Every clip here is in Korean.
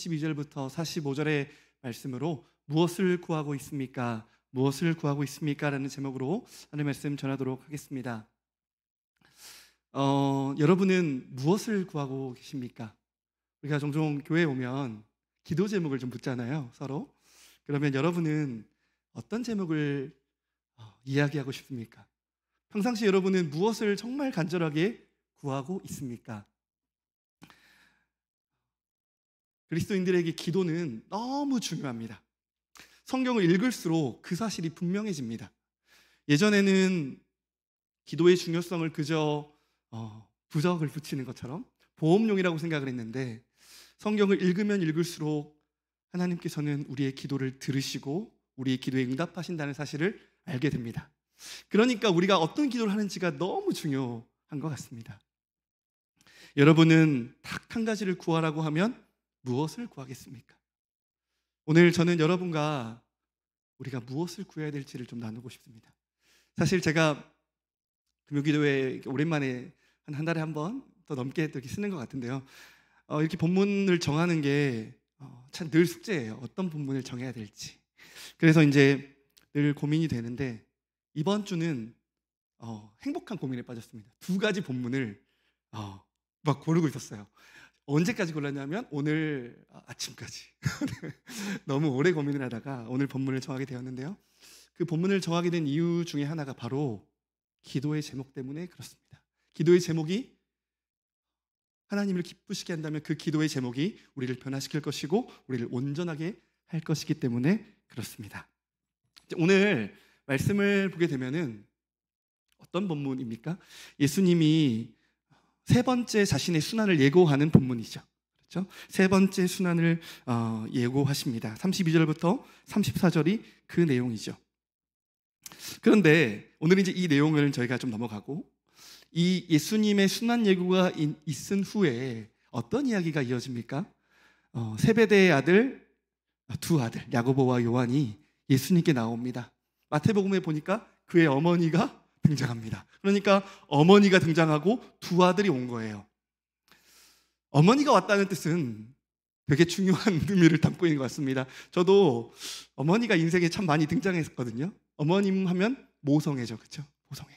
32절부터 45절의 말씀으로 무엇을 구하고 있습니까? 무엇을 구하고 있습니까? 라는 제목으로 하나님의 말씀 전하도록 하겠습니다. 여러분은 무엇을 구하고 계십니까? 우리가 종종 교회에 오면 기도 제목을 좀 묻잖아요, 서로. 그러면 여러분은 어떤 제목을 이야기하고 싶습니까? 평상시 여러분은 무엇을 정말 간절하게 구하고 있습니까? 그리스도인들에게 기도는 너무 중요합니다. 성경을 읽을수록 그 사실이 분명해집니다. 예전에는 기도의 중요성을 그저 부적을 붙이는 것처럼 보험용이라고 생각을 했는데, 성경을 읽으면 읽을수록 하나님께서는 우리의 기도를 들으시고 우리의 기도에 응답하신다는 사실을 알게 됩니다. 그러니까 우리가 어떤 기도를 하는지가 너무 중요한 것 같습니다. 여러분은 딱 한 가지를 구하라고 하면 무엇을 구하겠습니까? 오늘 저는 여러분과 우리가 무엇을 구해야 될지를 좀 나누고 싶습니다. 사실 제가 금요기도회 오랜만에 한 달에 한 번 더 넘게 이렇게 쓰는 것 같은데요. 이렇게 본문을 정하는 게 참 늘 숙제예요. 어떤 본문을 정해야 될지. 그래서 이제 늘 고민이 되는데, 이번 주는 행복한 고민에 빠졌습니다. 두 가지 본문을 막 고르고 있었어요. 언제까지 골랐냐면 오늘 아침까지. 너무 오래 고민을 하다가 오늘 본문을 정하게 되었는데요. 그 본문을 정하게 된 이유 중에 하나가 바로 기도의 제목 때문에 그렇습니다. 기도의 제목이 하나님을 기쁘시게 한다면 그 기도의 제목이 우리를 변화시킬 것이고 우리를 온전하게 할 것이기 때문에 그렇습니다. 오늘 말씀을 보게 되면은 어떤 본문입니까? 예수님이 세 번째 자신의 순환을 예고하는 본문이죠. 그렇죠? 세 번째 순환을 예고하십니다. 32절부터 34절이 그 내용이죠. 그런데 오늘 이제 이 내용을 저희가 좀 넘어가고, 이 예수님의 순환 예고가 있은 후에 어떤 이야기가 이어집니까? 세베대의 아들, 두 아들 야고보와 요한이 예수님께 나옵니다. 마태복음에 보니까 그의 어머니가 등장합니다. 그러니까 어머니가 등장하고 두 아들이 온 거예요. 어머니가 왔다는 뜻은 되게 중요한 의미를 담고 있는 것 같습니다. 저도 어머니가 인생에 참 많이 등장했었거든요. 어머님 하면 모성애죠, 그렇죠? 모성애.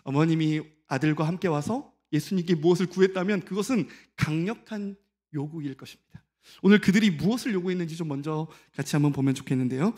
어머님이 아들과 함께 와서 예수님께 무엇을 구했다면 그것은 강력한 요구일 것입니다. 오늘 그들이 무엇을 요구했는지 좀 먼저 같이 한번 보면 좋겠는데요.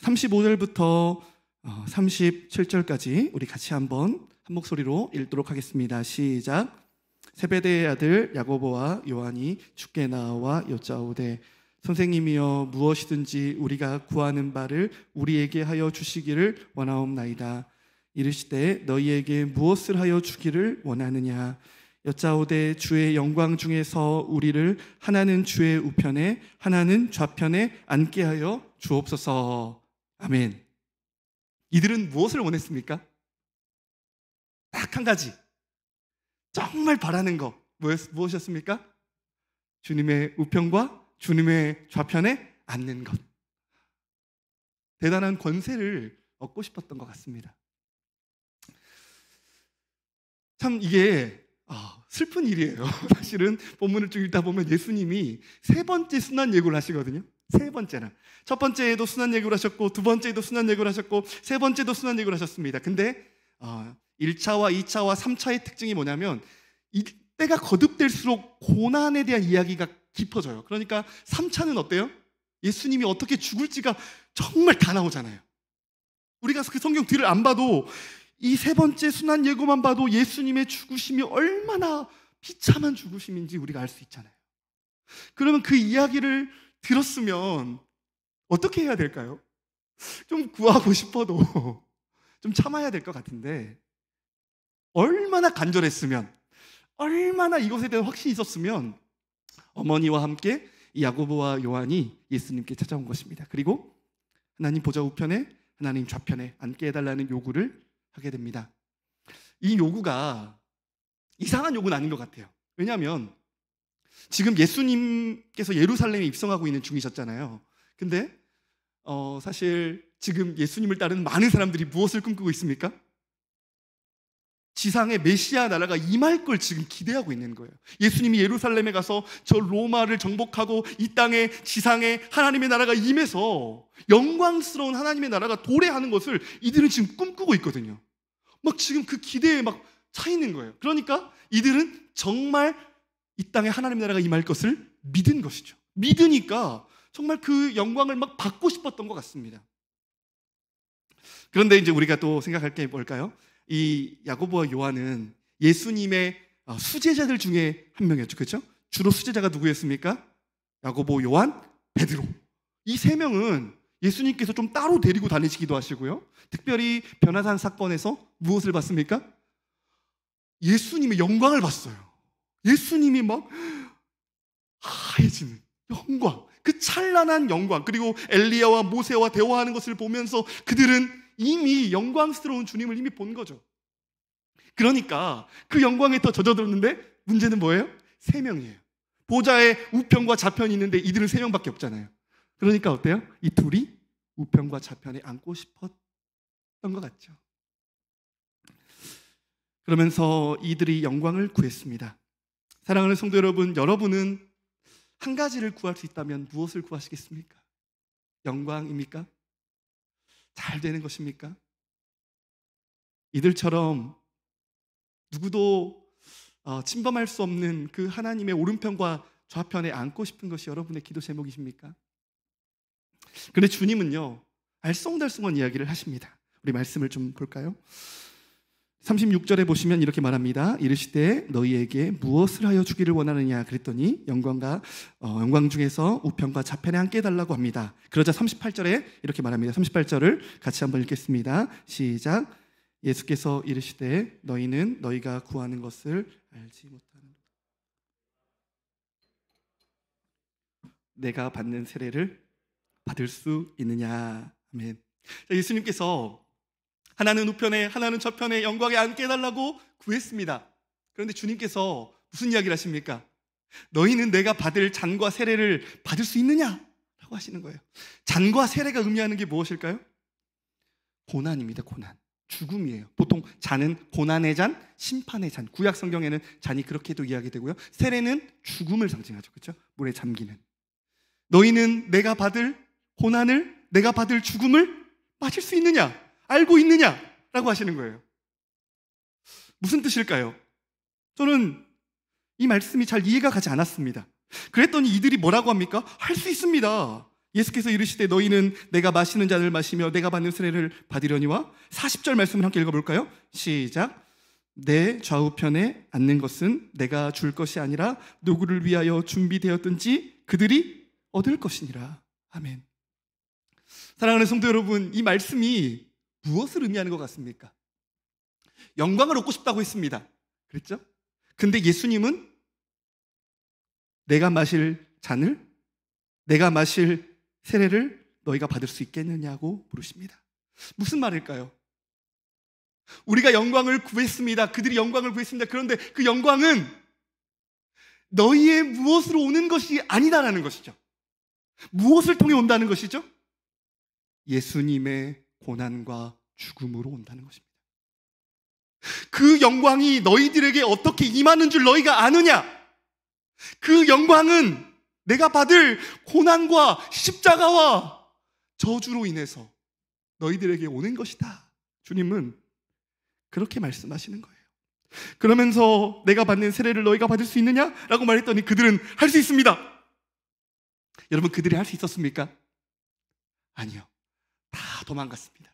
35절부터 37절까지 우리 같이 한번 한 목소리로 읽도록 하겠습니다. 시작. 세베대의 아들 야고보와 요한이 주께 나와 여짜오되 선생님이여 무엇이든지 우리가 구하는 바를 우리에게 하여 주시기를 원하옵나이다. 이르시되 너희에게 무엇을 하여 주기를 원하느냐. 여짜오되 주의 영광 중에서 우리를 하나는 주의 우편에 하나는 좌편에 앉게 하여 주옵소서. 아멘. 이들은 무엇을 원했습니까? 딱 한 가지, 정말 바라는 거 무엇이었습니까? 주님의 우편과 주님의 좌편에 앉는 것. 대단한 권세를 얻고 싶었던 것 같습니다. 참 이게 슬픈 일이에요. 사실은 본문을 쭉 읽다 보면 예수님이 세 번째 순환 예고를 하시거든요. 세 번째나. 첫 번째에도 순환 예고를 하셨고, 두 번째에도 순환 예고를 하셨고, 세 번째도 순환 예고를 하셨습니다. 근데 1차와 2차와 3차의 특징이 뭐냐면 이때가 거듭될수록 고난에 대한 이야기가 깊어져요. 그러니까 3차는 어때요? 예수님이 어떻게 죽을지가 정말 다 나오잖아요. 우리가 그 성경 뒤를 안 봐도 이 세 번째 순환 예고만 봐도 예수님의 죽으심이 얼마나 비참한 죽으심인지 우리가 알 수 있잖아요. 그러면 그 이야기를 들었으면 어떻게 해야 될까요? 좀 구하고 싶어도 좀 참아야 될 것 같은데, 얼마나 간절했으면, 얼마나 이것에 대한 확신이 있었으면 어머니와 함께 이 야고보와 요한이 예수님께 찾아온 것입니다. 그리고 하나님 보좌 우편에 하나님 좌편에 앉게 해달라는 요구를 하게 됩니다. 이 요구가 이상한 요구는 아닌 것 같아요. 왜냐하면 지금 예수님께서 예루살렘에 입성하고 있는 중이셨잖아요. 근데 사실 지금 예수님을 따르는 많은 사람들이 무엇을 꿈꾸고 있습니까? 지상에 메시아 나라가 임할 걸 지금 기대하고 있는 거예요. 예수님이 예루살렘에 가서 저 로마를 정복하고 이 땅에 지상에 하나님의 나라가 임해서 영광스러운 하나님의 나라가 도래하는 것을 이들은 지금 꿈꾸고 있거든요. 막 지금 그 기대에 막 차 있는 거예요. 그러니까 이들은 정말 이 땅에 하나님의 나라가 임할 것을 믿은 것이죠. 믿으니까 정말 그 영광을 막 받고 싶었던 것 같습니다. 그런데 이제 우리가 또 생각할 게 뭘까요? 이 야고보와 요한은 예수님의 수제자들 중에 한 명이었죠. 그렇죠? 주로 수제자가 누구였습니까? 야고보, 요한, 베드로. 이 세 명은 예수님께서 좀 따로 데리고 다니시기도 하시고요. 특별히 변화산 사건에서 무엇을 봤습니까? 예수님의 영광을 봤어요. 예수님이 막 하얘지는 영광, 그 찬란한 영광, 그리고 엘리야와 모세와 대화하는 것을 보면서 그들은 이미 영광스러운 주님을 이미 본 거죠. 그러니까 그 영광에 더 젖어들었는데 문제는 뭐예요? 세 명이에요. 보좌에 우편과 좌편이 있는데 이들은 세 명밖에 없잖아요. 그러니까 어때요? 이 둘이 우편과 좌편에 앉고 싶었던 것 같죠. 그러면서 이들이 영광을 구했습니다. 사랑하는 성도 여러분, 여러분은 한 가지를 구할 수 있다면 무엇을 구하시겠습니까? 영광입니까? 잘 되는 것입니까? 이들처럼 누구도 침범할 수 없는 그 하나님의 오른편과 좌편에 앉고 싶은 것이 여러분의 기도 제목이십니까? 그런데 주님은요, 알쏭달쏭한 이야기를 하십니다. 우리 말씀을 좀 볼까요? 36절에 보시면 이렇게 말합니다. 이르시되 너희에게 무엇을 하여 주기를 원하느냐 그랬더니 영광 중에서 우편과 좌편에 함께 해달라고 합니다. 그러자 38절에 이렇게 말합니다. 38절을 같이 한번 읽겠습니다. 시작. 예수께서 이르시되 너희는 너희가 구하는 것을 알지 못하는 내가 받는 세례를 받을 수 있느냐. 아멘. 예수님께서 하나는 우편에 하나는 저편에 영광에 앉게 해달라고 구했습니다. 그런데 주님께서 무슨 이야기를 하십니까? 너희는 내가 받을 잔과 세례를 받을 수 있느냐? 라고 하시는 거예요. 잔과 세례가 의미하는 게 무엇일까요? 고난입니다. 고난. 죽음이에요. 보통 잔은 고난의 잔, 심판의 잔. 구약 성경에는 잔이 그렇게도 이야기되고요. 세례는 죽음을 상징하죠. 그렇죠? 물에 잠기는. 너희는 내가 받을 고난을, 내가 받을 죽음을 마실 수 있느냐? 알고 있느냐? 라고 하시는 거예요. 무슨 뜻일까요? 저는 이 말씀이 잘 이해가 가지 않았습니다. 그랬더니 이들이 뭐라고 합니까? 할 수 있습니다. 예수께서 이르시되 너희는 내가 마시는 잔을 마시며 내가 받는 세례를 받으려니와 40절 말씀을 함께 읽어볼까요? 시작. 내 좌우편에 앉는 것은 내가 줄 것이 아니라 누구를 위하여 준비되었든지 그들이 얻을 것이니라. 아멘. 사랑하는 성도 여러분, 이 말씀이 무엇을 의미하는 것 같습니까? 영광을 얻고 싶다고 했습니다. 그랬죠? 근데 예수님은 내가 마실 잔을, 내가 마실 세례를 너희가 받을 수 있겠느냐고 물으십니다. 무슨 말일까요? 우리가 영광을 구했습니다. 그들이 영광을 구했습니다. 그런데 그 영광은 너희의 무엇으로 오는 것이 아니다라는 것이죠. 무엇을 통해 온다는 것이죠? 예수님의 고난과 죽음으로 온다는 것입니다. 그 영광이 너희들에게 어떻게 임하는 줄 너희가 아느냐? 그 영광은 내가 받을 고난과 십자가와 저주로 인해서 너희들에게 오는 것이다. 주님은 그렇게 말씀하시는 거예요. 그러면서 내가 받는 세례를 너희가 받을 수 있느냐? 라고 말했더니 그들은 할 수 있습니다. 여러분, 그들이 할 수 있었습니까? 아니요. 다 도망갔습니다.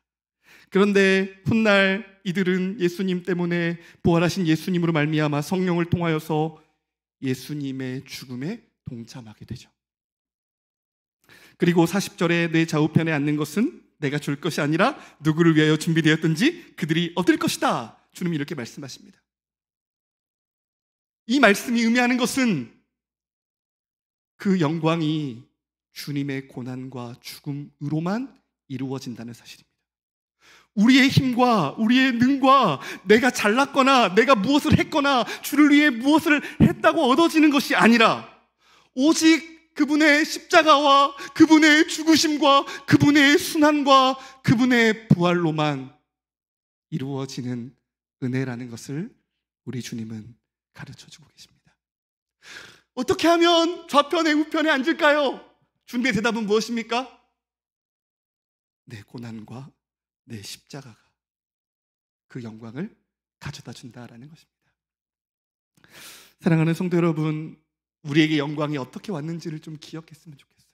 그런데 훗날 이들은 예수님 때문에 부활하신 예수님으로 말미암아 성령을 통하여서 예수님의 죽음에 동참하게 되죠. 그리고 40절에 내 좌우편에 앉는 것은 내가 줄 것이 아니라 누구를 위하여 준비되었든지 그들이 얻을 것이다. 주님이 이렇게 말씀하십니다. 이 말씀이 의미하는 것은 그 영광이 주님의 고난과 죽음으로만 이루어진다는 사실입니다. 우리의 힘과 우리의 능과 내가 잘났거나 내가 무엇을 했거나 주를 위해 무엇을 했다고 얻어지는 것이 아니라 오직 그분의 십자가와 그분의 죽으심과 그분의 순환과 그분의 부활로만 이루어지는 은혜라는 것을 우리 주님은 가르쳐주고 계십니다. 어떻게 하면 좌편에 우편에 앉을까요? 주님의 대답은 무엇입니까? 내 고난과 내 십자가가 그 영광을 가져다 준다라는 것입니다. 사랑하는 성도 여러분, 우리에게 영광이 어떻게 왔는지를 좀 기억했으면 좋겠어요.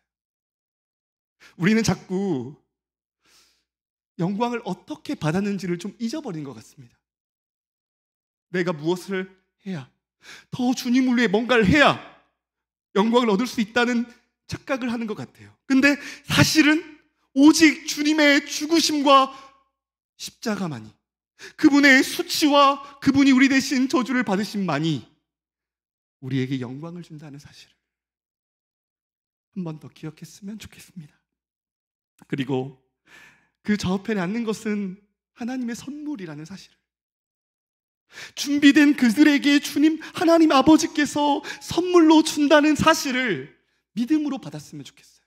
우리는 자꾸 영광을 어떻게 받았는지를 좀 잊어버린 것 같습니다. 내가 무엇을 해야, 더 주님을 위해 뭔가를 해야 영광을 얻을 수 있다는 착각을 하는 것 같아요. 근데 사실은 오직 주님의 죽으심과 십자가만이, 그분의 수치와 그분이 우리 대신 저주를 받으심만이 우리에게 영광을 준다는 사실을 한 번 더 기억했으면 좋겠습니다. 그리고 그 좌우편에 앉는 것은 하나님의 선물이라는 사실을, 준비된 그들에게 주님 하나님 아버지께서 선물로 준다는 사실을 믿음으로 받았으면 좋겠어요.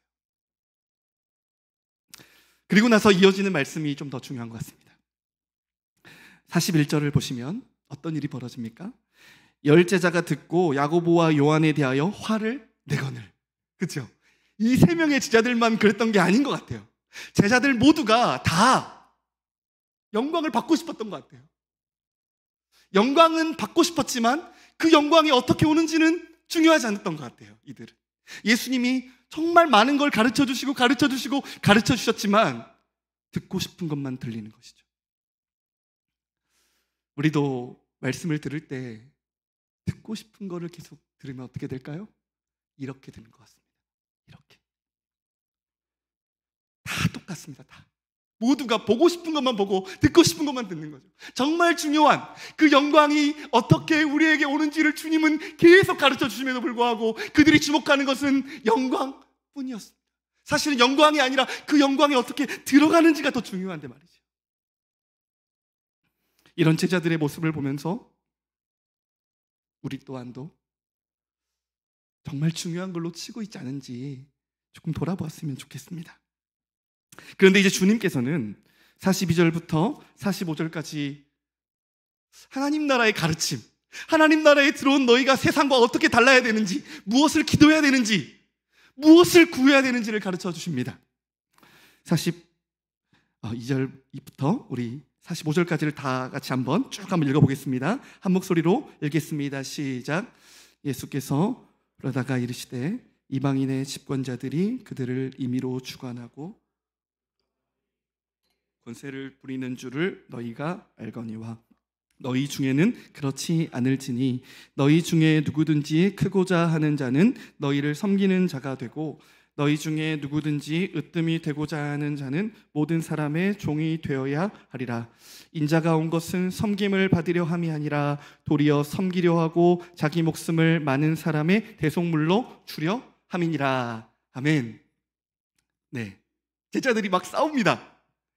그리고 나서 이어지는 말씀이 좀 더 중요한 것 같습니다. 41절을 보시면 어떤 일이 벌어집니까? 열 제자가 듣고 야고보와 요한에 대하여 화를 내거늘. 그렇죠? 이 세 명의 제자들만 그랬던 게 아닌 것 같아요. 제자들 모두가 다 영광을 받고 싶었던 것 같아요. 영광은 받고 싶었지만 그 영광이 어떻게 오는지는 중요하지 않았던 것 같아요. 이들은 예수님이 정말 많은 걸 가르쳐주시고 가르쳐주셨지만 듣고 싶은 것만 들리는 것이죠. 우리도 말씀을 들을 때 듣고 싶은 거를 계속 들으면 어떻게 될까요? 이렇게 되는 것 같습니다. 이렇게 다 똑같습니다. 다 모두가 보고 싶은 것만 보고 듣고 싶은 것만 듣는 거죠. 정말 중요한 그 영광이 어떻게 우리에게 오는지를 주님은 계속 가르쳐 주심에도 불구하고 그들이 주목하는 것은 영광뿐이었습니다. 사실은 영광이 아니라 그 영광이 어떻게 들어가는지가 더 중요한데 말이죠. 이런 제자들의 모습을 보면서 우리 또한도 정말 중요한 걸로 치고 있지 않은지 조금 돌아보았으면 좋겠습니다. 그런데 이제 주님께서는 42절부터 45절까지 하나님 나라의 가르침, 하나님 나라에 들어온 너희가 세상과 어떻게 달라야 되는지, 무엇을 기도해야 되는지, 무엇을 구해야 되는지를 가르쳐 주십니다. 42절부터 우리 45절까지를 다 같이 한번 쭉 한번 읽어보겠습니다. 한 목소리로 읽겠습니다. 시작. 예수께서 그러다가 이르시되 이방인의 집권자들이 그들을 임의로 주관하고 권세를 부리는 줄을 너희가 알거니와 너희 중에는 그렇지 않을지니 너희 중에 누구든지 크고자 하는 자는 너희를 섬기는 자가 되고 너희 중에 누구든지 으뜸이 되고자 하는 자는 모든 사람의 종이 되어야 하리라. 인자가 온 것은 섬김을 받으려 함이 아니라 도리어 섬기려 하고 자기 목숨을 많은 사람의 대속물로 주려 함이니라. 아멘. 네, 제자들이 막 싸웁니다.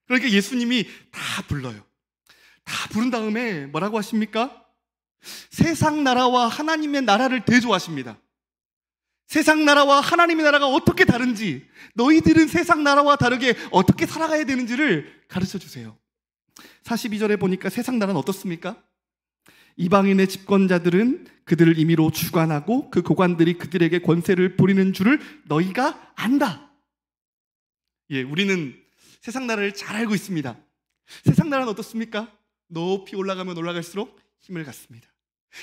그러니까 예수님이 다 불러요. 다 부른 다음에 뭐라고 하십니까? 세상 나라와 하나님의 나라를 대조하십니다. 세상 나라와 하나님의 나라가 어떻게 다른지, 너희들은 세상 나라와 다르게 어떻게 살아가야 되는지를 가르쳐 주세요. 42절에 보니까 세상 나라는 어떻습니까? 이방인의 집권자들은 그들을 임의로 주관하고 그 고관들이 그들에게 권세를 부리는 줄을 너희가 안다. 예, 우리는 세상 나라를 잘 알고 있습니다. 세상 나라는 어떻습니까? 높이 올라가면 올라갈수록 힘을 갖습니다.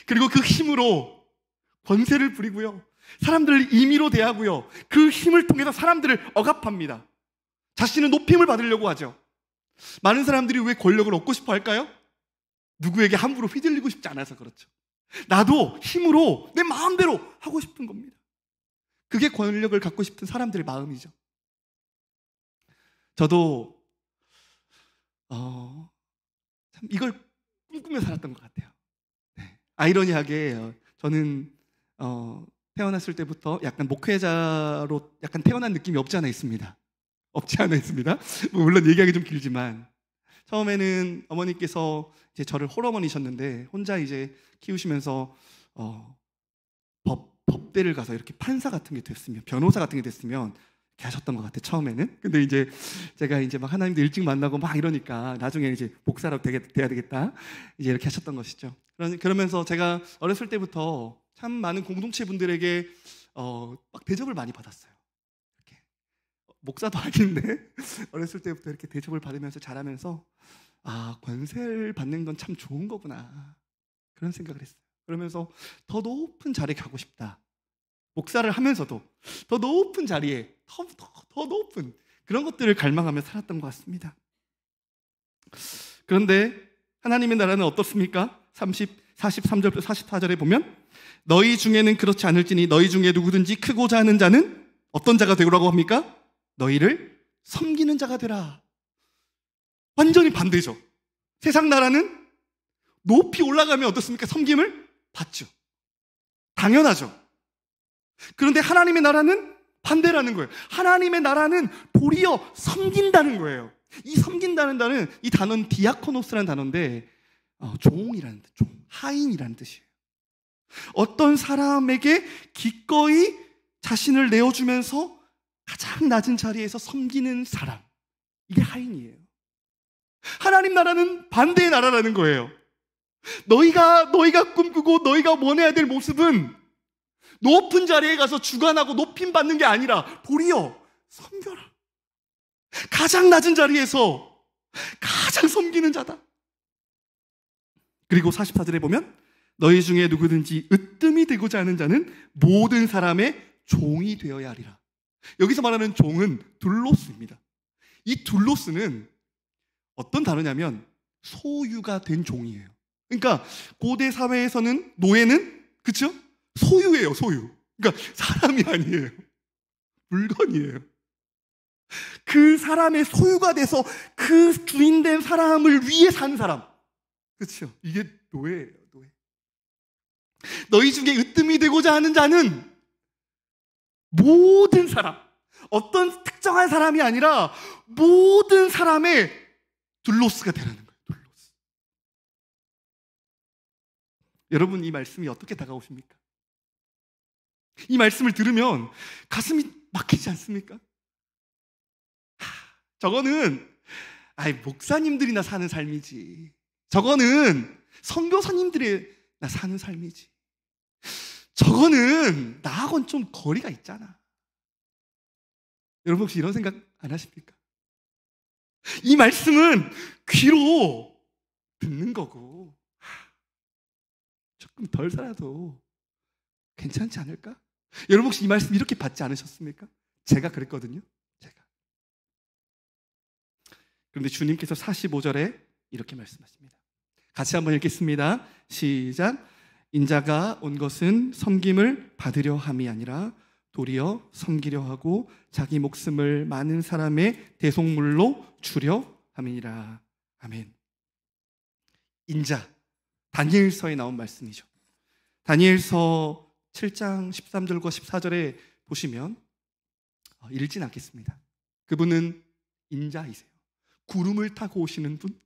그리고 그 힘으로 권세를 부리고요, 사람들을 임의로 대하고요, 그 힘을 통해서 사람들을 억압합니다. 자신은 높임을 받으려고 하죠. 많은 사람들이 왜 권력을 얻고 싶어 할까요? 누구에게 함부로 휘둘리고 싶지 않아서 그렇죠. 나도 힘으로 내 마음대로 하고 싶은 겁니다. 그게 권력을 갖고 싶은 사람들의 마음이죠. 저도 참 이걸 꿈꾸며 살았던 것 같아요. 네. 아이러니하게 저는 태어났을 때부터 약간 목회자로 약간 태어난 느낌이 없지 않아 있습니다. 없지 않아 있습니다. 물론 얘기하기 좀 길지만 처음에는 어머니께서 이제 저를 홀어머니셨는데 혼자 이제 키우시면서 법대를 가서 이렇게 판사 같은 게 됐으면, 변호사 같은 게 됐으면 이렇게 하셨던 것 같아요, 처음에는. 근데 이제 제가 이제 막 하나님도 일찍 만나고 막 이러니까 나중에 이제 목사라고 돼야 되겠다, 이제 이렇게 하셨던 것이죠. 그러면서 제가 어렸을 때부터 참 많은 공동체 분들에게 막 대접을 많이 받았어요. 이렇게 목사도 아닌데 어렸을 때부터 이렇게 대접을 받으면서 자라면서 권세를 받는 건 참 좋은 거구나, 그런 생각을 했어요. 그러면서 더 높은 자리에 가고 싶다. 목사를 하면서도 더 높은 자리에 더 높은 그런 것들을 갈망하며 살았던 것 같습니다. 그런데 하나님의 나라는 어떻습니까? 43절부터 44절에 보면 너희 중에는 그렇지 않을지니 너희 중에 누구든지 크고자 하는 자는 어떤 자가 되라고 합니까? 너희를 섬기는 자가 되라. 완전히 반대죠. 세상 나라는 높이 올라가면 어떻습니까? 섬김을 받죠. 당연하죠. 그런데 하나님의 나라는 반대라는 거예요. 하나님의 나라는 도리어 섬긴다는 거예요. 이 섬긴다는 단어는, 이 단어는 디아코노스라는 단어인데 종이라는 뜻, 하인이라는 뜻이에요. 어떤 사람에게 기꺼이 자신을 내어주면서 가장 낮은 자리에서 섬기는 사람, 이게 하인이에요. 하나님 나라는 반대의 나라라는 거예요. 너희가 꿈꾸고 너희가 원해야 될 모습은 높은 자리에 가서 주관하고 높임 받는 게 아니라 도리어 섬겨라. 가장 낮은 자리에서 가장 섬기는 자다. 그리고 44절에 보면 너희 중에 누구든지 으뜸이 되고자 하는 자는 모든 사람의 종이 되어야 하리라. 여기서 말하는 종은 둘로스입니다. 이 둘로스는 어떤 단어냐면 소유가 된 종이에요. 그러니까 고대 사회에서는 노예는, 그렇죠? 소유예요, 소유. 그러니까 사람이 아니에요. 물건이에요. 그 사람의 소유가 돼서 그 주인된 사람을 위해 사는 사람. 그렇죠? 이게 노예예요, 노예. 너희 중에 으뜸이 되고자 하는 자는 모든 사람, 어떤 특정한 사람이 아니라 모든 사람의 둘로스가 되라는 거예요. 둘로스. 여러분, 이 말씀이 어떻게 다가오십니까? 이 말씀을 들으면 가슴이 막히지 않습니까? 저거는 목사님들이나 사는 삶이지. 저거는 선교사님들이나 사는 삶이지. 저거는 나하고는 좀 거리가 있잖아. 여러분 혹시 이런 생각 안 하십니까? 이 말씀은 귀로 듣는 거고 조금 덜 살아도 괜찮지 않을까? 여러분 혹시 이 말씀 이렇게 받지 않으셨습니까? 제가 그랬거든요. 그런데 주님께서 45절에 이렇게 말씀하십니다. 같이 한번 읽겠습니다. 시작. 인자가 온 것은 섬김을 받으려 함이 아니라 도리어 섬기려 하고 자기 목숨을 많은 사람의 대속물로 주려 함이니라. 아멘. 인자, 다니엘서에 나온 말씀이죠. 다니엘서 7장 13절과 14절에 보시면 읽진 않겠습니다. 그분은 인자이세요. 구름을 타고 오시는 분,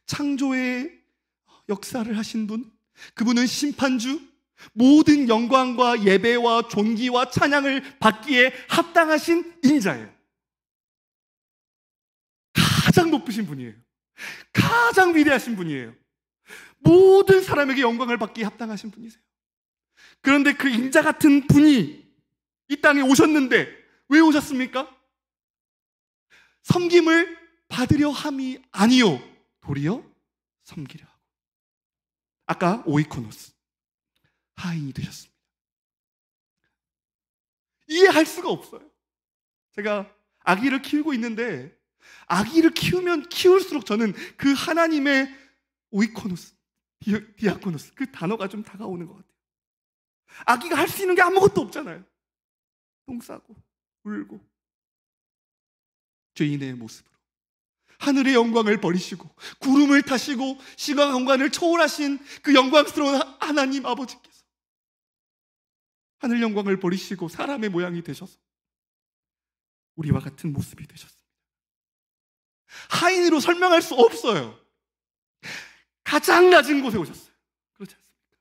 창조의 역사를 하신 분, 그분은 심판주, 모든 영광과 예배와 존귀와 찬양을 받기에 합당하신 인자예요. 가장 높으신 분이에요. 가장 위대하신 분이에요. 모든 사람에게 영광을 받기에 합당하신 분이세요. 그런데 그 인자 같은 분이 이 땅에 오셨는데 왜 오셨습니까? 섬김을 받으려 함이 아니요 도리어 섬기려 하고. 아까 오이코노스, 하인이 되셨습니다. 이해할 수가 없어요. 제가 아기를 키우고 있는데 아기를 키우면 키울수록 저는 그 하나님의 오이코노스, 디아코노스, 그 단어가 좀 다가오는 것 같아요. 아기가 할 수 있는 게 아무것도 없잖아요. 똥 싸고 울고 죄인의 모습으로 하늘의 영광을 버리시고 구름을 타시고 시간 공간을 초월하신 그 영광스러운 하나님 아버지께서 하늘 영광을 버리시고 사람의 모양이 되셔서 우리와 같은 모습이 되셨습니다. 하인으로 설명할 수 없어요. 가장 낮은 곳에 오셨어요. 그렇지 않습니까?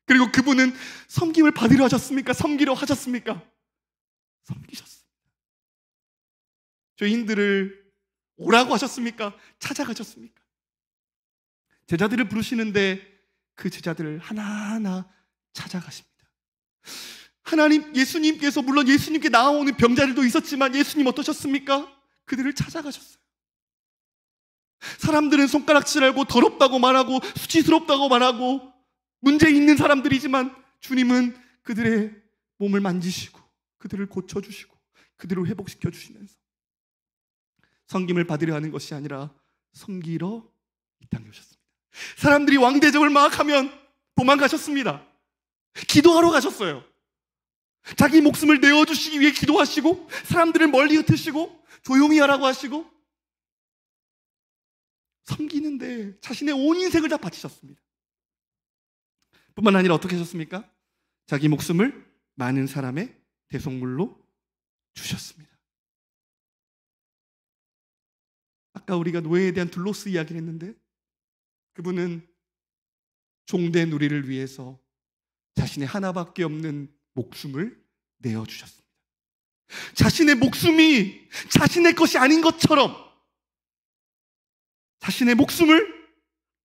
그리고 그분은 섬김을 받으려 하셨습니까? 섬기려 하셨습니까? 섬기셨습니다. 죄인들을 오라고 하셨습니까? 찾아가셨습니까? 제자들을 부르시는데 그 제자들을 하나하나 찾아가십니다. 하나님, 예수님께서, 물론 예수님께 나아오는 병자들도 있었지만 예수님 어떠셨습니까? 그들을 찾아가셨어요. 사람들은 손가락질하고 더럽다고 말하고 수치스럽다고 말하고 문제 있는 사람들이지만 주님은 그들의 몸을 만지시고 그들을 고쳐주시고 그들을 회복시켜 주시면서 섬김을 받으려 하는 것이 아니라 섬기러 이 땅에 오셨습니다. 사람들이 왕대접을 막 하면 도망가셨습니다. 기도하러 가셨어요. 자기 목숨을 내어주시기 위해 기도하시고 사람들을 멀리 흩으시고 조용히 하라고 하시고 섬기는데 자신의 온 인생을 다 바치셨습니다. 뿐만 아니라 어떻게 하셨습니까? 자기 목숨을 많은 사람의 대속물로 주셨습니다. 아까 우리가 노예에 대한 둘로스 이야기를 했는데 그분은 종된 우리를 위해서 자신의 하나밖에 없는 목숨을 내어주셨습니다. 자신의 목숨이 자신의 것이 아닌 것처럼 자신의 목숨을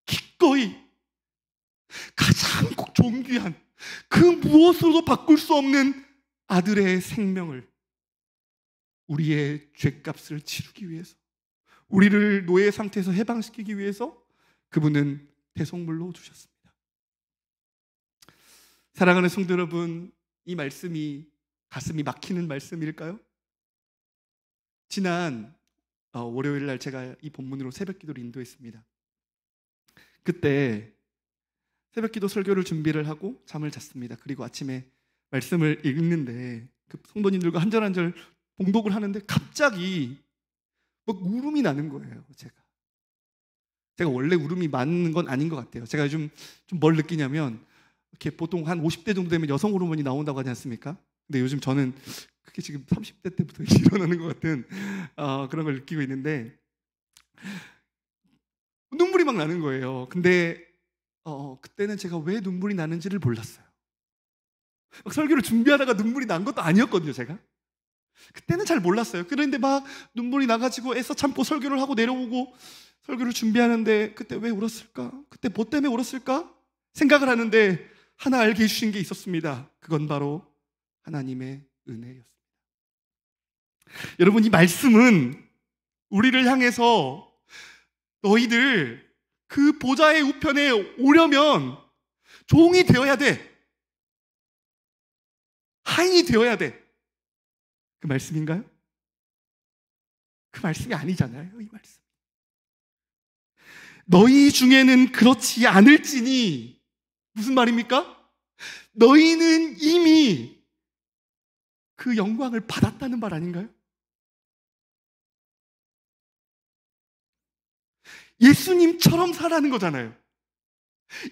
기꺼이 가장 존귀한 그 무엇으로도 바꿀 수 없는 아들의 생명을 우리의 죄값을 치르기 위해서 우리를 노예 상태에서 해방시키기 위해서 그분은 대속물로 주셨습니다. 사랑하는 성도 여러분, 이 말씀이 가슴이 막히는 말씀일까요? 지난 월요일 날 제가 이 본문으로 새벽기도를 인도했습니다. 그때 새벽기도 설교를 준비를 하고 잠을 잤습니다. 그리고 아침에 말씀을 읽는데 그 성도님들과 한 절 한 절 봉독을 하는데 갑자기 막 울음이 나는 거예요. 제가 원래 울음이 많은 건 아닌 것 같아요. 제가 요즘 좀 뭘 느끼냐면 이렇게 보통 한 50대 정도 되면 여성 호르몬이 나온다고 하지 않습니까? 근데 요즘 저는 그게 지금 30대 때부터 일어나는 것 같은 그런 걸 느끼고 있는데 눈물이 막 나는 거예요. 근데 그때는 제가 왜 눈물이 나는지를 몰랐어요. 막 설교를 준비하다가 눈물이 난 것도 아니었거든요, 제가. 그때는 잘 몰랐어요. 그런데 막 눈물이 나가지고 애써 참고 설교를 하고 내려오고 설교를 준비하는데 그때 왜 울었을까? 그때 뭐 때문에 울었을까? 생각을 하는데 하나 알게 해주신 게 있었습니다. 그건 바로 하나님의 은혜였습니다. 여러분, 이 말씀은 우리를 향해서 너희들 그 보좌의 우편에 오려면 종이 되어야 돼. 하인이 되어야 돼. 그 말씀인가요? 그 말씀이 아니잖아요, 이 말씀. 너희 중에는 그렇지 않을지니 무슨 말입니까? 너희는 이미 그 영광을 받았다는 말 아닌가요? 예수님처럼 살라는 거잖아요.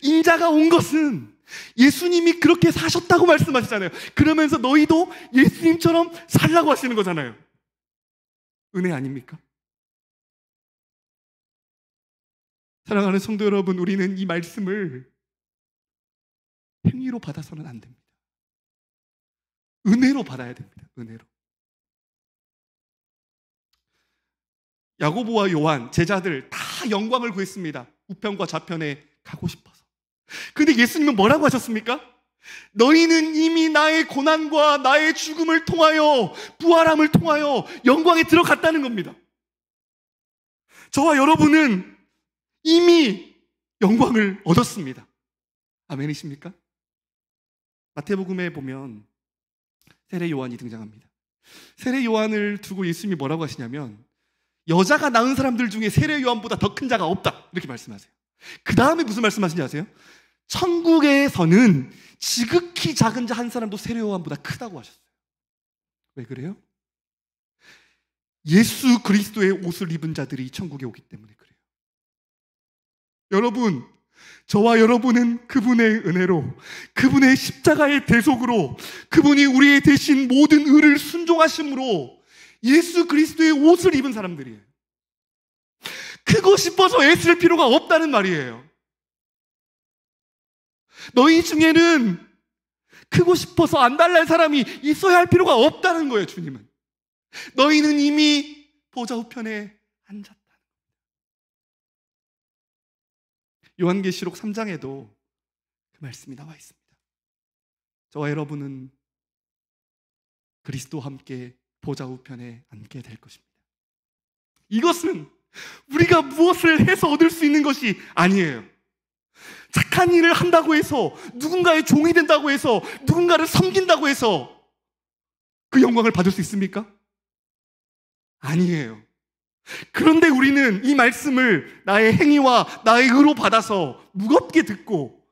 인자가 온 것은 예수님이 그렇게 사셨다고 말씀하시잖아요. 그러면서 너희도 예수님처럼 살라고 하시는 거잖아요. 은혜 아닙니까? 사랑하는 성도 여러분, 우리는 이 말씀을 행위로 받아서는 안 됩니다. 은혜로 받아야 됩니다. 은혜로. 야고보와 요한, 제자들 다 영광을 구했습니다. 우편과 좌편에 가고 싶어서. 근데 예수님은 뭐라고 하셨습니까? 너희는 이미 나의 고난과 나의 죽음을 통하여 부활함을 통하여 영광에 들어갔다는 겁니다. 저와 여러분은 이미 영광을 얻었습니다. 아멘이십니까? 마태복음에 보면 세례 요한이 등장합니다. 세례 요한을 두고 예수님이 뭐라고 하시냐면 여자가 낳은 사람들 중에 세례 요한보다 더 큰 자가 없다, 이렇게 말씀하세요. 그 다음에 무슨 말씀하시는지 아세요? 천국에서는 지극히 작은 자 한 사람도 세례 요한보다 크다고 하셨어요. 왜 그래요? 예수 그리스도의 옷을 입은 자들이 천국에 오기 때문에 그래요. 여러분, 저와 여러분은 그분의 은혜로, 그분의 십자가의 대속으로, 그분이 우리의 대신 모든 의를 순종하심으로 예수 그리스도의 옷을 입은 사람들이에요. 크고 싶어서 애쓸 필요가 없다는 말이에요. 너희 중에는 크고 싶어서 안달날 사람이 있어야 할 필요가 없다는 거예요, 주님은. 너희는 이미 보좌 우편에 앉았다. 요한계시록 3장에도 그 말씀이 나와 있습니다. 저와 여러분은 그리스도와 함께 보좌 우편에 앉게 될 것입니다. 이것은 우리가 무엇을 해서 얻을 수 있는 것이 아니에요. 착한 일을 한다고 해서, 누군가의 종이 된다고 해서, 누군가를 섬긴다고 해서 그 영광을 받을 수 있습니까? 아니에요. 그런데 우리는 이 말씀을 나의 행위와 나의 의로 받아서 무겁게 듣고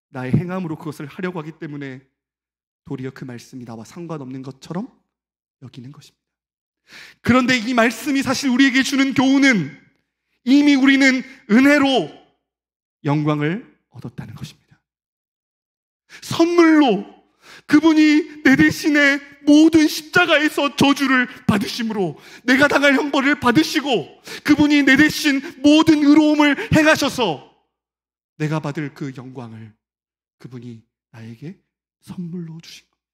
나의 행함으로 그것을 하려고 하기 때문에 도리어 그 말씀이 나와 상관없는 것처럼 여기는 것입니다. 그런데 이 말씀이 사실 우리에게 주는 교훈은 이미 우리는 은혜로 영광을 얻었다는 것입니다. 선물로 그분이 내 대신에 모든 십자가에서 저주를 받으심으로 내가 당할 형벌을 받으시고 그분이 내 대신 모든 의로움을 행하셔서 내가 받을 그 영광을 그분이 나에게 선물로 주신 겁니다.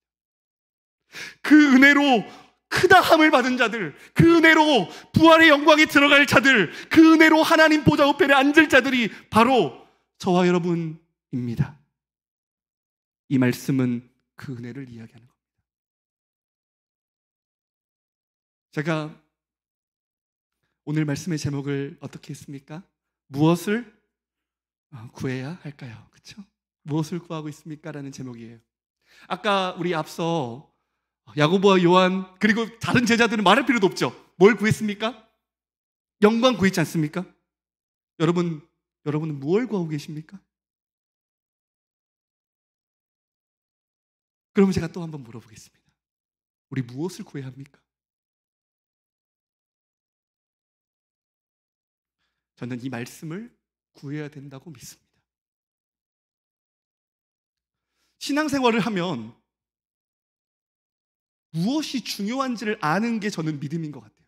그 은혜로 크다함을 받은 자들, 그 은혜로 부활의 영광에 들어갈 자들, 그 은혜로 하나님 보좌 우편에 앉을 자들이 바로 저와 여러분입니다. 이 말씀은 그 은혜를 이야기하는 겁니다. 제가 오늘 말씀의 제목을 어떻게 했습니까? 무엇을 구해야 할까요? 그렇죠? 무엇을 구하고 있습니까? 라는 제목이에요. 아까 우리 앞서 야고보와 요한 그리고 다른 제자들은 말할 필요도 없죠. 뭘 구했습니까? 영광 구했지 않습니까? 여러분은 무엇을 구하고 계십니까? 그럼 제가 또 한번 물어보겠습니다. 우리 무엇을 구해야 합니까? 저는 이 말씀을 구해야 된다고 믿습니다. 신앙생활을 하면 무엇이 중요한지를 아는 게 저는 믿음인 것 같아요.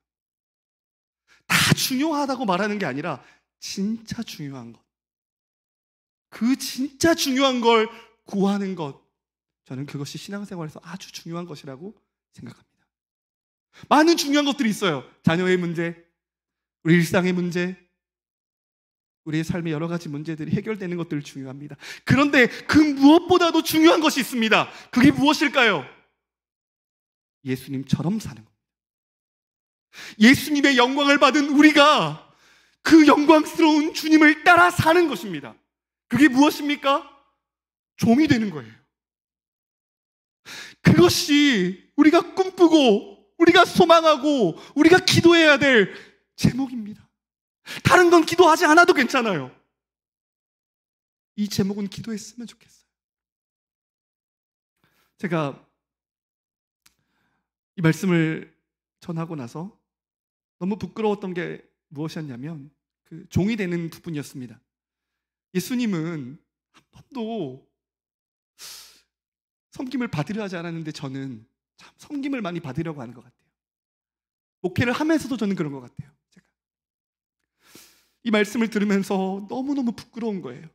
다 중요하다고 말하는 게 아니라 진짜 중요한 것, 그 진짜 중요한 걸 구하는 것, 저는 그것이 신앙생활에서 아주 중요한 것이라고 생각합니다. 많은 중요한 것들이 있어요. 자녀의 문제, 우리 일상의 문제, 우리의 삶의 여러 가지 문제들이 해결되는 것들 중요합니다. 그런데 그 무엇보다도 중요한 것이 있습니다. 그게 무엇일까요? 예수님처럼 사는 겁니다. 예수님의 영광을 받은 우리가 그 영광스러운 주님을 따라 사는 것입니다. 그게 무엇입니까? 종이 되는 거예요. 그것이 우리가 꿈꾸고 우리가 소망하고 우리가 기도해야 될 제목입니다. 다른 건 기도하지 않아도 괜찮아요. 이 제목은 기도했으면 좋겠어요. 제가 이 말씀을 전하고 나서 너무 부끄러웠던 게 무엇이었냐면 그 종이 되는 부분이었습니다. 예수님은 한 번도 섬김을 받으려 하지 않았는데 저는 참 섬김을 많이 받으려고 하는 것 같아요. 목회를 하면서도 저는 그런 것 같아요. 제가 이 말씀을 들으면서 너무너무 부끄러운 거예요.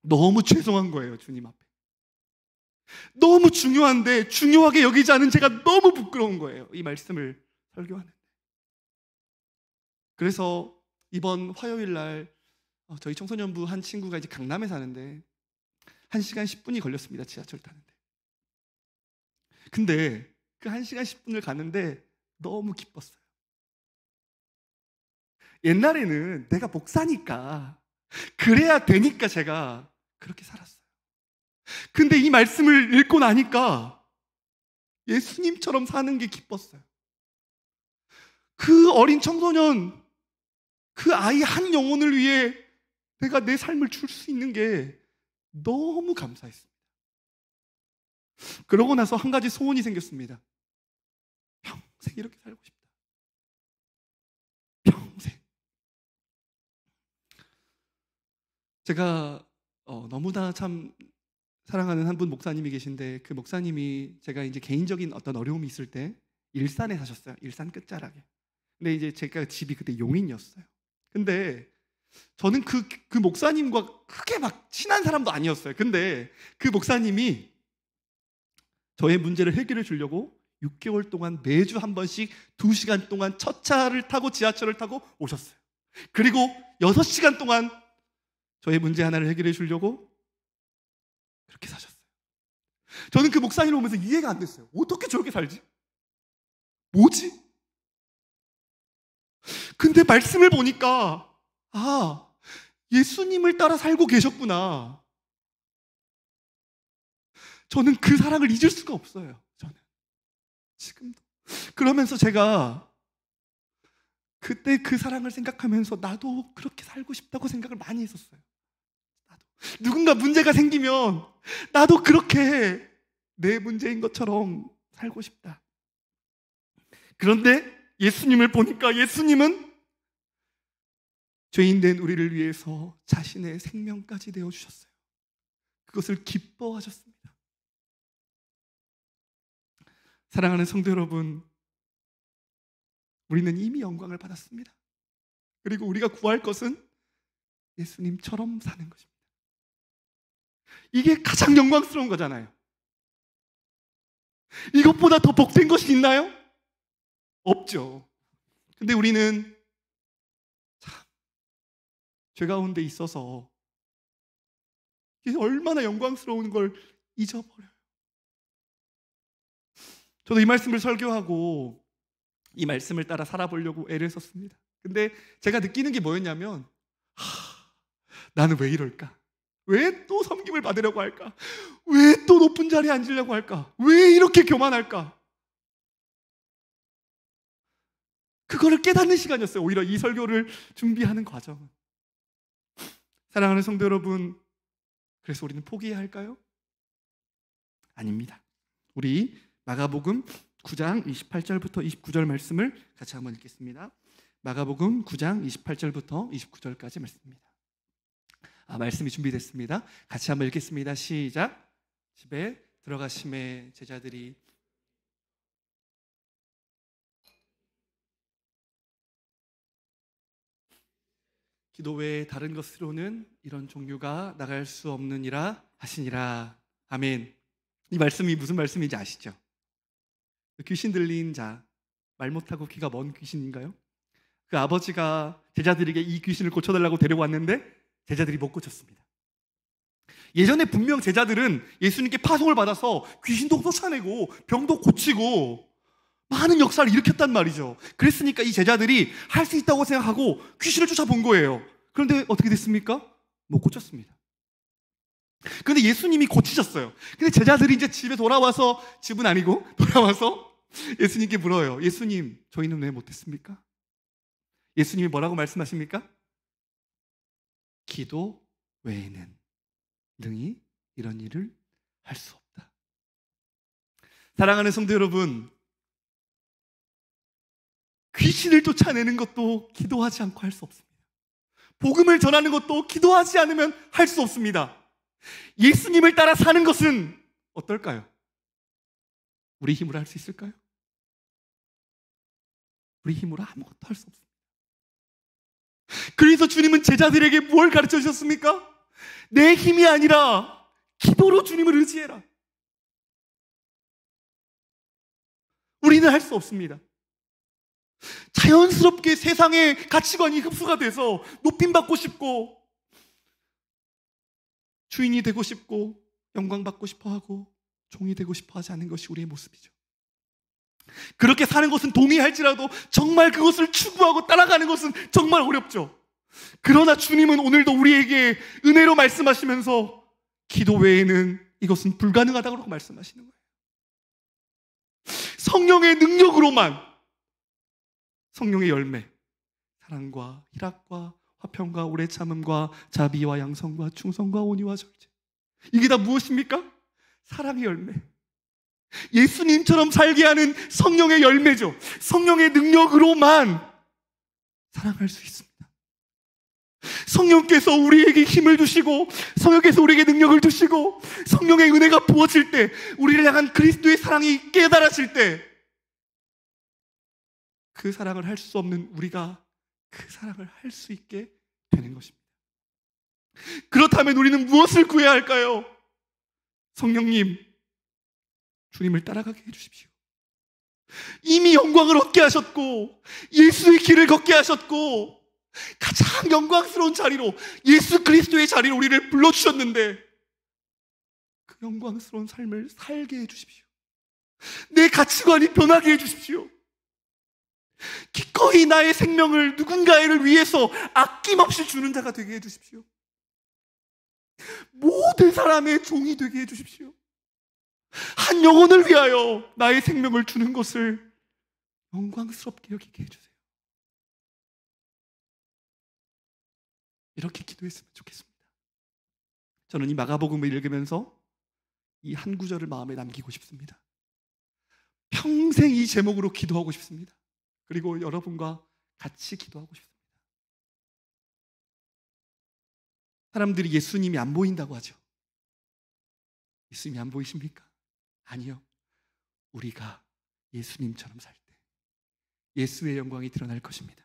너무 죄송한 거예요. 주님 앞에 너무 중요한데 중요하게 여기지 않은 제가 너무 부끄러운 거예요. 이 말씀을 설교하는데. 그래서 이번 화요일 날 저희 청소년부 한 친구가 이제 강남에 사는데 1시간 10분이 걸렸습니다. 지하철 타는데. 근데 그 1시간 10분을 가는데 너무 기뻤어요. 옛날에는 내가 목사니까 그래야 되니까 제가 그렇게 살았어요. 근데 이 말씀을 읽고 나니까 예수님처럼 사는 게 기뻤어요. 그 어린 청소년, 그 아이 한 영혼을 위해 내가 내 삶을 줄 수 있는 게 너무 감사했습니다. 그러고 나서 한 가지 소원이 생겼습니다. 평생 이렇게 살고 싶다. 평생. 제가 너무나 참 사랑하는 한 분 목사님이 계신데 그 목사님이 제가 이제 개인적인 어떤 어려움이 있을 때 일산에 사셨어요. 일산 끝자락에. 근데 이제 제가 집이 그때 용인이었어요. 근데 저는 그 목사님과 크게 막 친한 사람도 아니었어요. 근데 그 목사님이 저의 문제를 해결해 주려고 6개월 동안 매주 한 번씩 2시간 동안 첫 차를 타고 지하철을 타고 오셨어요. 그리고 6시간 동안 저의 문제 하나를 해결해 주려고 그렇게 사셨어요. 저는 그 목사님을 보면서 이해가 안 됐어요. 어떻게 저렇게 살지? 뭐지? 근데 말씀을 보니까 예수님을 따라 살고 계셨구나. 저는 그 사랑을 잊을 수가 없어요. 저는 지금도. 그러면서 제가 그때 그 사랑을 생각하면서 나도 그렇게 살고 싶다고 생각을 많이 했었어요. 나도 누군가 문제가 생기면 나도 그렇게 내 문제인 것처럼 살고 싶다. 그런데 예수님을 보니까 예수님은 죄인된 우리를 위해서 자신의 생명까지 내어주셨어요. 그것을 기뻐하셨습니다. 사랑하는 성도 여러분, 우리는 이미 영광을 받았습니다. 그리고 우리가 구할 것은 예수님처럼 사는 것입니다. 이게 가장 영광스러운 거잖아요. 이것보다 더 복된 것이 있나요? 없죠. 근데 우리는 참 죄 가운데 있어서 이게 얼마나 영광스러운 걸 잊어버려요. 저도 이 말씀을 설교하고 이 말씀을 따라 살아보려고 애를 썼습니다. 근데 제가 느끼는 게 뭐였냐면 나는 왜 이럴까? 왜 또 섬김을 받으려고 할까? 왜 또 높은 자리에 앉으려고 할까? 왜 이렇게 교만할까? 그거를 깨닫는 시간이었어요. 오히려 이 설교를 준비하는 과정은. 사랑하는 성도 여러분, 그래서 우리는 포기해야 할까요? 아닙니다. 우리 마가복음 9장 28절부터 29절 말씀을 같이 한번 읽겠습니다. 마가복음 9장 28절부터 29절까지 말씀입니다. 말씀이 준비됐습니다. 같이 한번 읽겠습니다. 시작. 집에 들어가심에 제자들이 기도 외에 다른 것으로는 이런 종류가 나갈 수 없느니라 하시니라. 아멘. 이 말씀이 무슨 말씀인지 아시죠? 귀신 들린 자, 말 못하고 귀가 먼 귀신인가요? 그 아버지가 제자들에게 이 귀신을 고쳐달라고 데려왔는데 제자들이 못 고쳤습니다. 예전에 분명 제자들은 예수님께 파송을 받아서 귀신도 쫓아내고 병도 고치고 많은 역사를 일으켰단 말이죠. 그랬으니까 이 제자들이 할 수 있다고 생각하고 귀신을 쫓아본 거예요. 그런데 어떻게 됐습니까? 못 고쳤습니다. 그런데 예수님이 고치셨어요. 근데 제자들이 이제 집에 돌아와서, 집은 아니고 돌아와서 예수님께 물어요. 예수님, 저희는 왜 못했습니까? 예수님이 뭐라고 말씀하십니까? 기도 외에는 능히 이런 일을 할 수 없다. 사랑하는 성도 여러분, 귀신을 쫓아내는 것도 기도하지 않고 할 수 없습니다. 복음을 전하는 것도 기도하지 않으면 할 수 없습니다. 예수님을 따라 사는 것은 어떨까요? 우리 힘으로 할 수 있을까요? 우리 힘으로 아무것도 할 수 없습니다. 그래서 주님은 제자들에게 뭘 가르쳐 주셨습니까? 내 힘이 아니라 기도로 주님을 의지해라. 우리는 할 수 없습니다. 자연스럽게 세상의 가치관이 흡수가 돼서 높임받고 싶고 주인이 되고 싶고 영광받고 싶어하고 종이 되고 싶어하지 않는 것이 우리의 모습이죠. 그렇게 사는 것은 동의할지라도 정말 그것을 추구하고 따라가는 것은 정말 어렵죠. 그러나 주님은 오늘도 우리에게 은혜로 말씀하시면서 기도 외에는 이것은 불가능하다고 말씀하시는 거예요. 성령의 능력으로만, 성령의 열매, 사랑과 희락과 화평과 오래 참음과 자비와 양성과 충성과 온유와 절제, 이게 다 무엇입니까? 사랑의 열매. 예수님처럼 살게 하는 성령의 열매죠. 성령의 능력으로만 사랑할 수 있습니다. 성령께서 우리에게 힘을 주시고 성령께서 우리에게 능력을 주시고 성령의 은혜가 부어질 때, 우리를 향한 그리스도의 사랑이 깨달아질 때, 그 사랑을 할 수 없는 우리가 그 사랑을 할 수 있게 되는 것입니다. 그렇다면 우리는 무엇을 구해야 할까요? 성령님, 주님을 따라가게 해주십시오. 이미 영광을 얻게 하셨고 예수의 길을 걷게 하셨고 가장 영광스러운 자리로, 예수 그리스도의 자리로 우리를 불러주셨는데 그 영광스러운 삶을 살게 해주십시오. 내 가치관이 변하게 해주십시오. 기꺼이 나의 생명을 누군가를 위해서 아낌없이 주는 자가 되게 해주십시오. 모든 사람의 종이 되게 해주십시오. 한 영혼을 위하여 나의 생명을 주는 것을 영광스럽게 여기게 해주세요. 이렇게 기도했으면 좋겠습니다. 저는 이 마가복음을 읽으면서 이 한 구절을 마음에 남기고 싶습니다. 평생 이 제목으로 기도하고 싶습니다. 그리고 여러분과 같이 기도하고 싶습니다. 사람들이 예수님이 안 보인다고 하죠. 예수님이 안 보이십니까? 아니요. 우리가 예수님처럼 살 때 예수의 영광이 드러날 것입니다.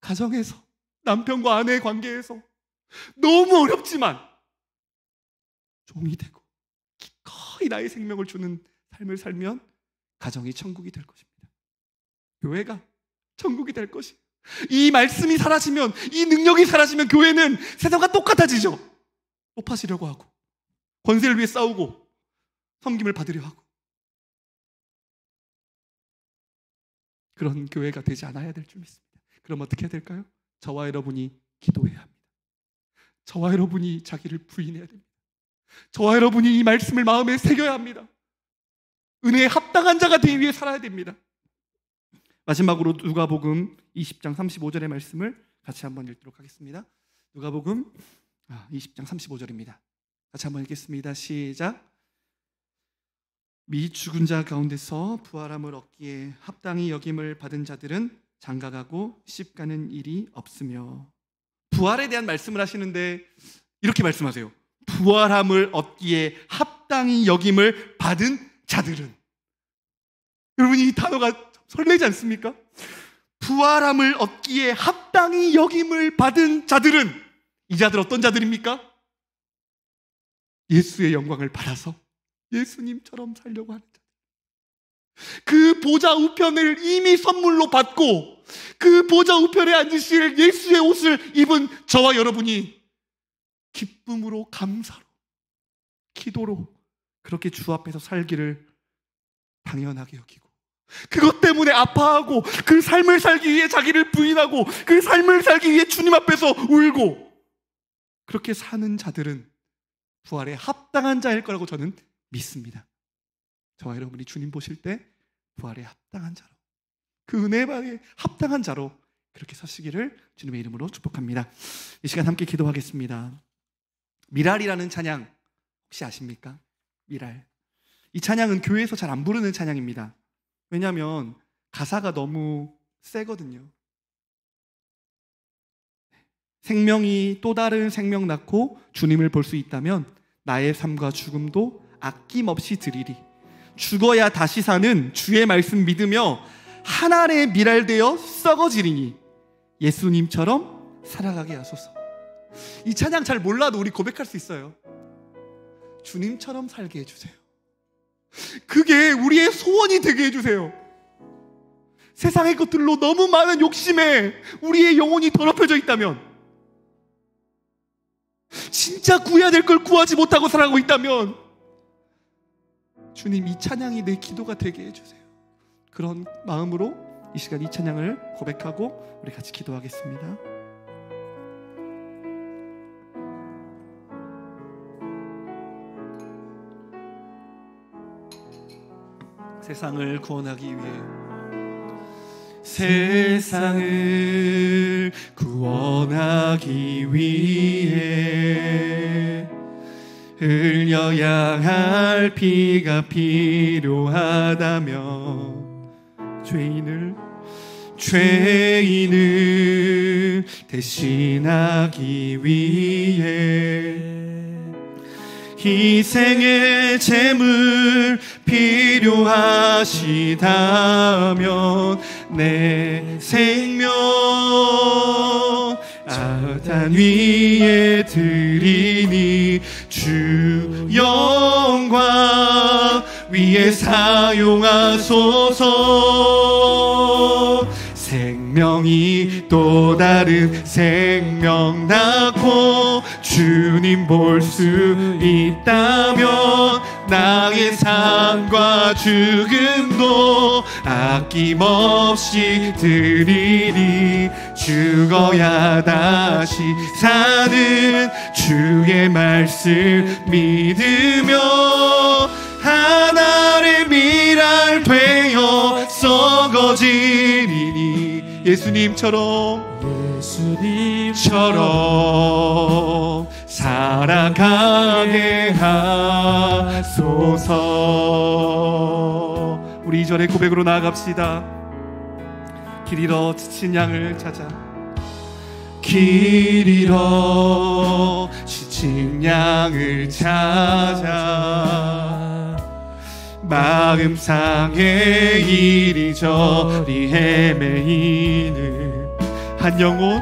가정에서, 남편과 아내의 관계에서 너무 어렵지만 종이 되고 기꺼이 나의 생명을 주는 삶을 살면 가정이 천국이 될 것입니다. 교회가 천국이 될 것이에요. 이 말씀이 사라지면, 이 능력이 사라지면 교회는 세상과 똑같아지죠. 높아지려고 하고 권세를 위해 싸우고 섬김을 받으려 하고, 그런 교회가 되지 않아야 될 줄 믿습니다. 그럼 어떻게 해야 될까요? 저와 여러분이 기도해야 합니다. 저와 여러분이 자기를 부인해야 됩니다. 저와 여러분이 이 말씀을 마음에 새겨야 합니다. 은혜에 합당한 자가 되기 위해 살아야 됩니다. 마지막으로 누가복음 20장 35절의 말씀을 같이 한번 읽도록 하겠습니다. 누가복음 20장 35절입니다. 같이 한번 읽겠습니다. 시작. 미 죽은 자 가운데서 부활함을 얻기에 합당히 여김을 받은 자들은 장가가고 시집가는 일이 없으며. 부활에 대한 말씀을 하시는데 이렇게 말씀하세요. 부활함을 얻기에 합당히 여김을 받은 자들은. 여러분, 이 단어가 설레지 않습니까? 부활함을 얻기에 합당히 여김을 받은 자들은, 이 자들 어떤 자들입니까? 예수의 영광을 받아서 예수님처럼 살려고 하는 자들. 그 보좌 우편을 이미 선물로 받고 그 보좌 우편에 앉으실 예수의 옷을 입은 저와 여러분이 기쁨으로, 감사로, 기도로 그렇게 주 앞에서 살기를 당연하게 여기고, 그것 때문에 아파하고 그 삶을 살기 위해 자기를 부인하고 그 삶을 살기 위해 주님 앞에서 울고, 그렇게 사는 자들은 부활에 합당한 자일 거라고 저는 믿습니다. 저와 여러분이 주님 보실 때 부활에 합당한 자로, 그 은혜에 합당한 자로 그렇게 서시기를 주님의 이름으로 축복합니다. 이 시간 함께 기도하겠습니다. 미랄이라는 찬양 혹시 아십니까? 미랄. 이 찬양은 교회에서 잘 안 부르는 찬양입니다. 왜냐하면 가사가 너무 세거든요. 생명이 또 다른 생명 낳고 주님을 볼 수 있다면 나의 삶과 죽음도 아낌없이 드리리. 죽어야 다시 사는 주의 말씀 믿으며 한 알의 미랄 되어 썩어지리니 예수님처럼 살아가게 하소서. 이 찬양 잘 몰라도 우리 고백할 수 있어요. 주님처럼 살게 해주세요. 그게 우리의 소원이 되게 해주세요. 세상의 것들로 너무 많은 욕심에 우리의 영혼이 더럽혀져 있다면, 진짜 구해야 될 걸 구하지 못하고 살아가고 있다면, 주님, 이 찬양이 내 기도가 되게 해주세요. 그런 마음으로 이 시간 이 찬양을 고백하고 우리 같이 기도하겠습니다. 세상을 구원하기 위해, 세상을 구원하기 위해 흘려야 할 피가 필요하다면 죄인을 대신하기 위해 희생의 제물 필요하시다면 내 생명 아단 위에 드리니 주 영광 위에 나를 사용하소서. 생명이 또 다른 생명 낳고 주님 볼 수 있다면 나의 삶과 죽음도 아낌없이 드리리. 죽어야 다시 사는 주의 말씀 믿으며 하나의 미랄 되어 썩어지리니. 예수님처럼 살아가게 하소서. 우리 2절의 고백으로 나아갑시다. 길 잃어 지친 양을 찾아. 길 잃어 지친 양을 찾아. 마음 상해 이리저리 헤매이는 한 영혼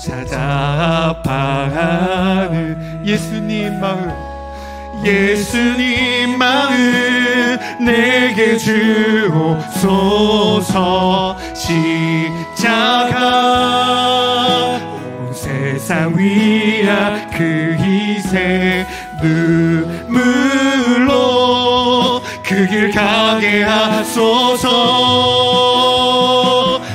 찾아 아파하는 예수님 마음 내게 주옵소서. 십자가 온 세상 위야 그 희생 눈물로 그 길 가게 하소서.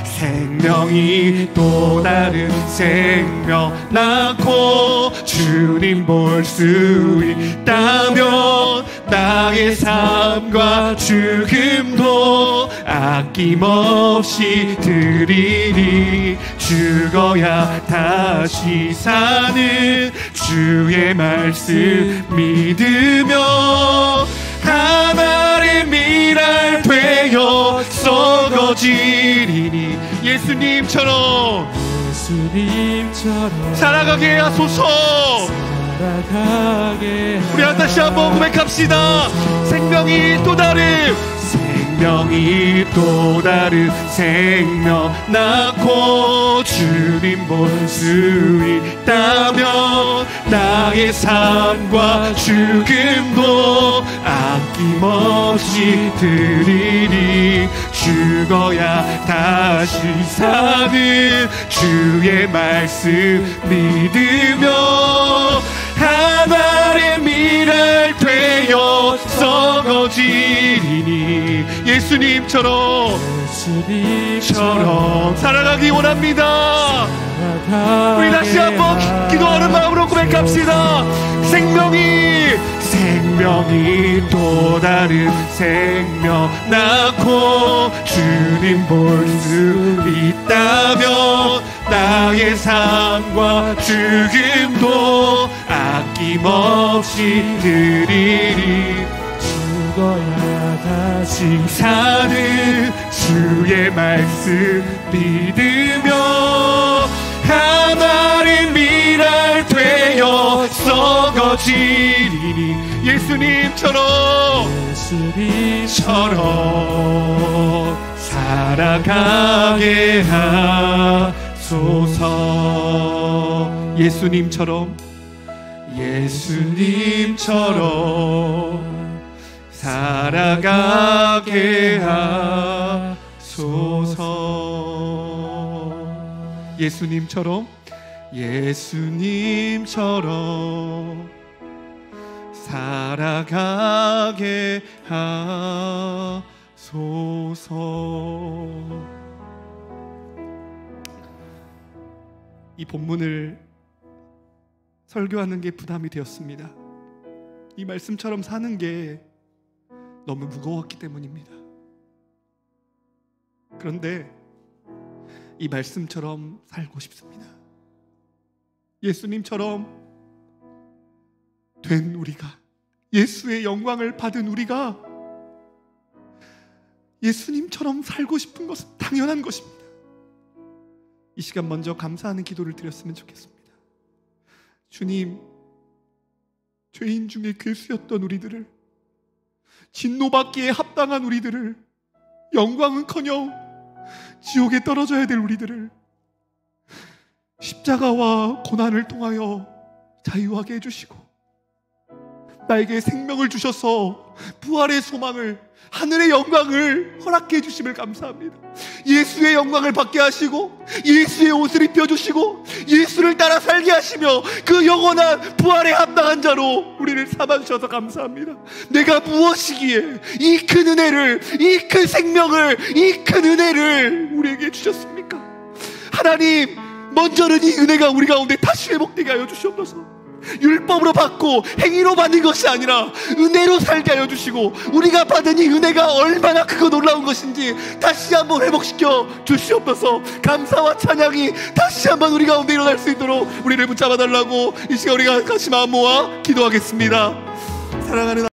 생명이 또 다른 생명 낳고 주님 볼 수 있다면 나의 삶과 죽음도 아낌없이 드리리. 죽어야 다시 사는 주의 말씀 믿으며 하나의 미랄 되어 썩어지리니. 예수님처럼 살아가게 하소서. 우리 다시 한번 고백합시다. 생명이 또 다른 생명 낳고 주님 볼 수 있다면 나의 삶과 죽음도 아낌없이 드리리. 죽어야 다시 사는 주의 말씀 믿으며 하나의 미랄 되어 썩어지리니. 예수님처럼 살아가기 원합니다. 우리 다시 한번 기도하는 마음으로 고백합시다. 생명이 또 다른 생명 낳고 주님 볼 수 있다면 나의 삶과 죽음도 아낌없이 드리리. 죽어야 다시 사는 주의 말씀 믿으며 하나의 미랄 되어 썩어지리니. 예수님처럼 살아가게 하소서. 예수님처럼 살아가게 하소서. 예수님처럼 살아가게 하소서. 이 본문을 설교하는 게 부담이 되었습니다. 이 말씀처럼 사는 게 너무 무거웠기 때문입니다. 그런데 이 말씀처럼 살고 싶습니다. 예수님처럼 된 우리가, 예수의 영광을 받은 우리가 예수님처럼 살고 싶은 것은 당연한 것입니다. 이 시간 먼저 감사하는 기도를 드렸으면 좋겠습니다. 주님, 죄인 중에 괴수였던 우리들을, 진노받기에 합당한 우리들을, 영광은커녕 지옥에 떨어져야 될 우리들을 십자가와 고난을 통하여 자유하게 해주시고 나에게 생명을 주셔서 부활의 소망을, 하늘의 영광을 허락해 주심을 감사합니다. 예수의 영광을 받게 하시고 예수의 옷을 입혀주시고 예수를 따라 살게 하시며 그 영원한 부활에 합당한 자로 우리를 삼아주셔서 감사합니다. 내가 무엇이기에 이 큰 은혜를, 이 큰 생명을, 이 큰 은혜를 우리에게 주셨습니까? 하나님, 먼저는 이 은혜가 우리 가운데 다시 회복되게 하여 주시옵소서. 율법으로 받고 행위로 받는 것이 아니라 은혜로 살게 하여 주시고 우리가 받은 이 은혜가 얼마나 크고 놀라운 것인지 다시 한번 회복시켜 주시옵소서. 감사와 찬양이 다시 한번 우리 가운데 일어날 수 있도록 우리를 붙잡아 달라고 이 시간 우리가 같이 마음 모아 기도하겠습니다. 사랑하는